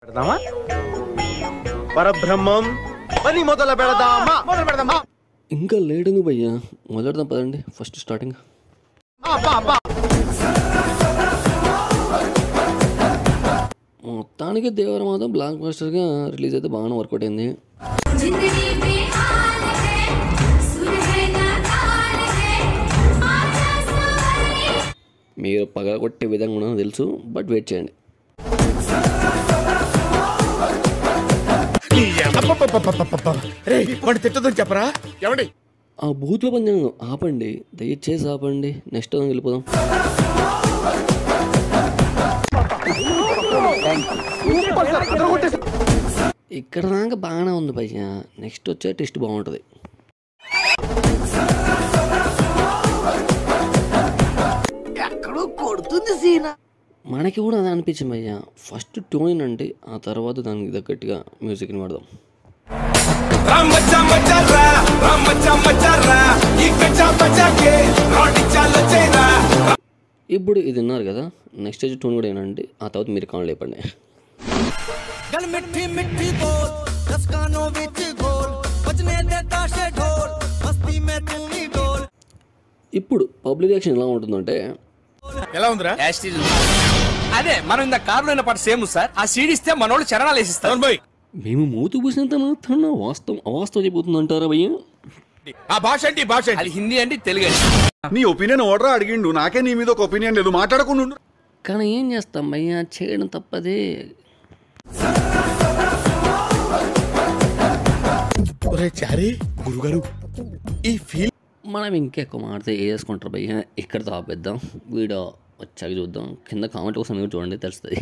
పెడదామా పరబ్రహ్మం పని మొదలు పెడదామా ఇంకా లేడు భయ్యా, మొదలెడదాం పదండి. ఫస్ట్ స్టార్టింగ్ మొత్తానికి దేవర మాత్రం బ్లాక్ బస్టర్గా రిలీజ్ అయితే బాగానే వర్కౌట్ అయింది. మీరు పగల కొట్టే విధంగా కూడా తెలుసు, బట్ వెయిట్ చేయండి. చెప్పరా ఏమండి ఆ బూత్లో పంచాం ఆపండి, దయచేసి ఆపండి. నెక్స్ట్ వెళ్ళిపోదాం. ఇక్కడ దాకా బాగానే ఉంది భయ్యా, నెక్స్ట్ వచ్చే టెస్ట్ బాగుంటుంది. మనకి కూడా అదే అనిపించింది భయ్యా. ఫస్ట్ ట్యూన్ అంటే ఆ తర్వాత దానికి తగ్గట్టుగా మ్యూజిక్ని వాడదాం. ఇప్పుడు ఇది విన్నారు కదా, నెక్స్ట్ వచ్చి ట్యూన్ కూడా ఏంటంటే ఆ తర్వాత మీరు కావాలి లేపండి. ఇప్పుడు పబ్లిక్ రియాక్షన్ ఎలా ఉంటుందంటే, ఎలా ఉందిరా? అదే మనం ఇంత కారులో పాటు సేమ్ సార్. ఆ సీడ్ ఇస్తే మనోళ్ళు చరణాలు వేసిస్తారు. మేము మూతు పూసినంత మాత్రాన వాస్తవం అవాస్తవం అయిపోతుంది అంటారా భయ్య? ఆ భాష అంటే భాష అది హిందీ అండి, తెలుగు అండి. నీ ఒపీనియన్ ఓడరా అడిగిండు, నాకే నీ మీద ఒక ఒపీనియన్ లేదు, మాట్లాడకుండా. కానీ ఏం చేస్తాం భయ్య, చేయడం తప్పదే. గురుగారు ఈ ఫీల్ మనం ఇంకెక్కువ మాడితే వేసుకుంటారు భయ్య. ఇక్కడతో ఆపేద్దాం, వీడియో వచ్చాక చూద్దాం. కింద కామెంట్ కోసం మీరు చూడండి, తెలుస్తుంది.